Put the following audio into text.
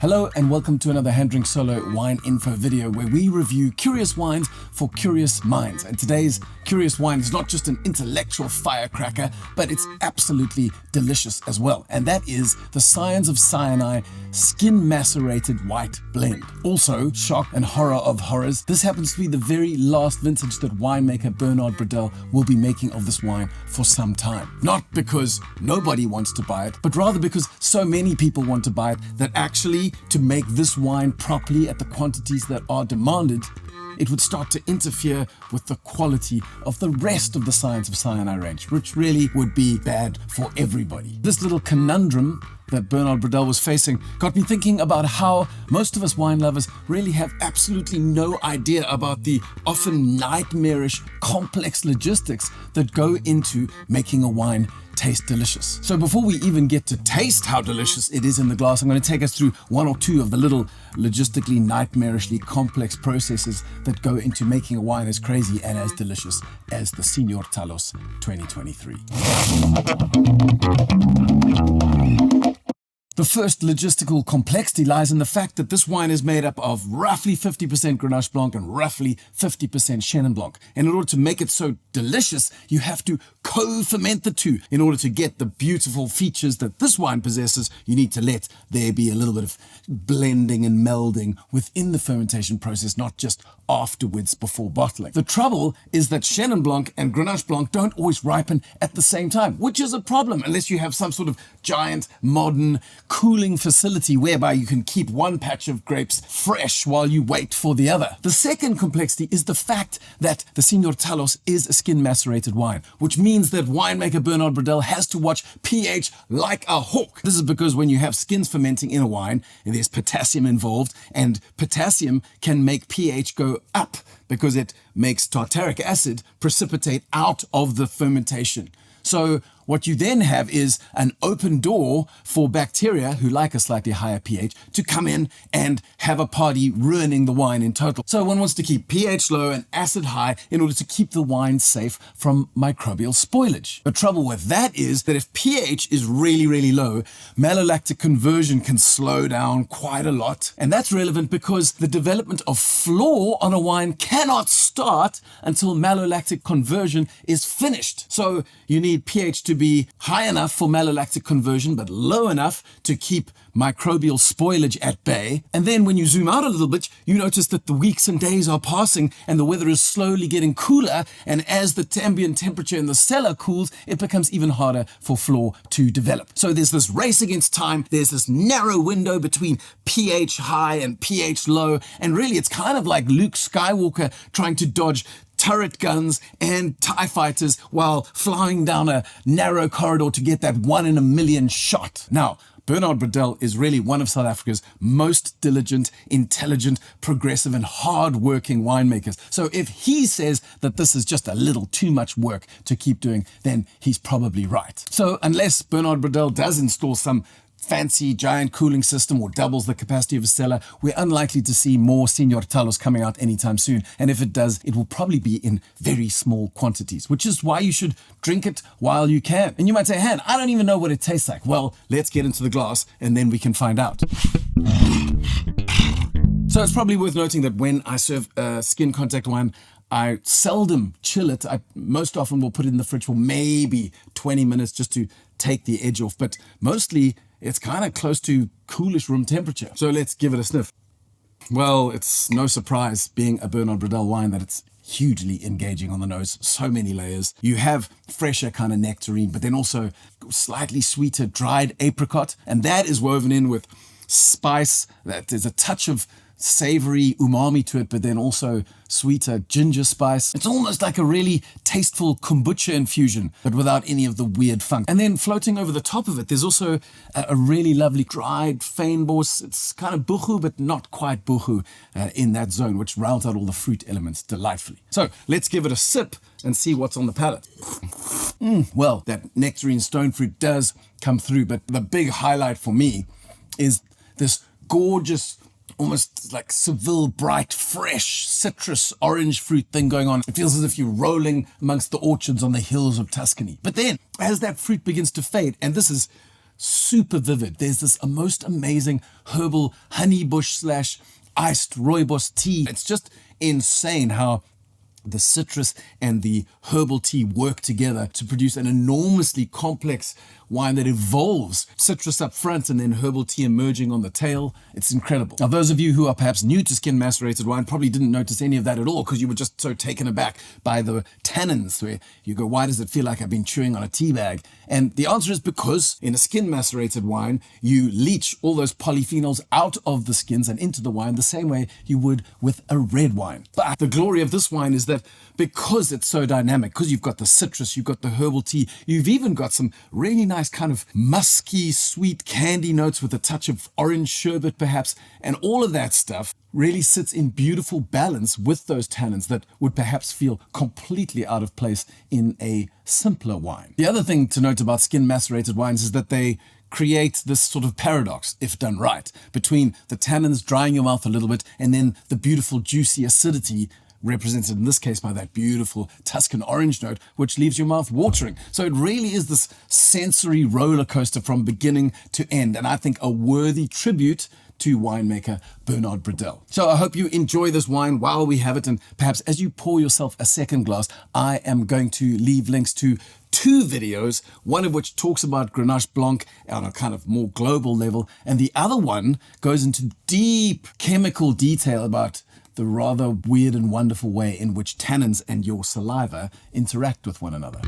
Hello and welcome to another Hand Drink Solo wine info video where we review curious wines for curious minds. And today's curious wine is not just an intellectual firecracker, but it's absolutely delicious as well. And that is the Scions of Sinai Skin-Macerated White Blend. Also, shock and horror of horrors, this happens to be the very last vintage that winemaker Bernard Bradell will be making of this wine for some time. Not because nobody wants to buy it, but rather because so many people want to buy it that actually to make this wine properly at the quantities that are demanded, it would start to interfere with the quality of the rest of the Scions of Sinai range, which really would be bad for everybody. This little conundrum that Bernard Bradell was facing got me thinking about how most of us wine lovers really have absolutely no idea about the often nightmarish, complex logistics that go into making a wine taste delicious. So before we even get to taste how delicious it is in the glass, I'm going to take us through one or two of the little logistically nightmarishly complex processes that go into making a wine as crazy and as delicious as the Senor Tallos 2023. The first logistical complexity lies in the fact that this wine is made up of roughly 50% Grenache Blanc and roughly 50% Chenin Blanc. And in order to make it so delicious, you have to co-ferment the two. In order to get the beautiful features that this wine possesses, you need to let there be a little bit of blending and melding within the fermentation process, not just afterwards before bottling. The trouble is that Chenin Blanc and Grenache Blanc don't always ripen at the same time, which is a problem unless you have some sort of giant modern cooling facility whereby you can keep one patch of grapes fresh while you wait for the other. The second complexity is the fact that the Senor Tallos is a skin-macerated wine, which means that winemaker Bernard Bradell has to watch pH like a hawk. This is because when you have skins fermenting in a wine, there's potassium involved, and potassium can make pH go up because it makes tartaric acid precipitate out of the fermentation. So what you then have is an open door for bacteria who like a slightly higher pH to come in and have a party, ruining the wine in total. So one wants to keep pH low and acid high in order to keep the wine safe from microbial spoilage. The trouble with that is that if pH is really, really low, malolactic conversion can slow down quite a lot. And that's relevant because the development of flaw on a wine cannot start until malolactic conversion is finished. So you need pH to be high enough for malolactic conversion, but low enough to keep microbial spoilage at bay. And then when you zoom out a little bit, you notice that the weeks and days are passing and the weather is slowly getting cooler. And as the ambient temperature in the cellar cools, it becomes even harder for flaw to develop. So there's this race against time. There's this narrow window between pH high and pH low. And really, it's kind of like Luke Skywalker trying to dodge turret guns and TIE fighters while flying down a narrow corridor to get that 1 in a million shot. Now, Bernard Bradell is really one of South Africa's most diligent, intelligent, progressive and hard-working winemakers. So if he says that this is just a little too much work to keep doing, then he's probably right. So unless Bernard Bradell does install some fancy giant cooling system or doubles the capacity of a cellar, we're unlikely to see more Senor Tallos coming out anytime soon. And if it does, it will probably be in very small quantities, which is why you should drink it while you can. And you might say, Han, I don't even know what it tastes like. Well, let's get into the glass and then we can find out. So it's probably worth noting that when I serve a skin contact wine, I seldom chill it. I most often will put it in the fridge for maybe 20 minutes just to take the edge off. But mostly it's kind of close to coolish room temperature. So let's give it a sniff. Well, it's no surprise, being a Bernard Bradell wine, that it's hugely engaging on the nose. So many layers. You have fresher kind of nectarine, but then also slightly sweeter dried apricot. And that is woven in with spice. That there's a touch of savory umami to it, but then also sweeter ginger spice. It's almost like a really tasteful kombucha infusion, but without any of the weird funk. And then floating over the top of it, there's also a really lovely dried fynbos. It's kind of buchu, but not quite buchu in that zone, which rounds out all the fruit elements delightfully. So let's give it a sip and see what's on the palate. Well, that nectarine stone fruit does come through, but the big highlight for me is this gorgeous, almost like Seville bright, fresh citrus orange fruit thing going on. It feels as if you're rolling amongst the orchards on the hills of Tuscany. But then as that fruit begins to fade, and this is super vivid. There's this most amazing herbal honeybush / iced rooibos tea. It's just insane how the citrus and the herbal tea work together to produce an enormously complex wine that evolves citrus up front and then herbal tea emerging on the tail. It's incredible. Now, those of you who are perhaps new to skin macerated wine probably didn't notice any of that at all because you were just so taken aback by the tannins where you go, why does it feel like I've been chewing on a tea bag? And the answer is because in a skin macerated wine, you leach all those polyphenols out of the skins and into the wine the same way you would with a red wine. But the glory of this wine is that because it's so dynamic, because you've got the citrus, you've got the herbal tea, you've even got some really nice kind of musky, sweet candy notes with a touch of orange sherbet perhaps, and all of that stuff really sits in beautiful balance with those tannins that would perhaps feel completely out of place in a simpler wine. The other thing to note about skin macerated wines is that they create this sort of paradox, if done right, between the tannins drying your mouth a little bit and then the beautiful juicy acidity represented in this case by that beautiful Tuscan orange note, which leaves your mouth watering. So it really is this sensory roller coaster from beginning to end, and I think a worthy tribute to winemaker Bernard Bradell. So I hope you enjoy this wine while we have it, and perhaps as you pour yourself a second glass, I am going to leave links to 2 videos, one of which talks about Grenache Blanc on a kind of more global level, and the other one goes into deep chemical detail about the rather weird and wonderful way in which tannins and your saliva interact with one another.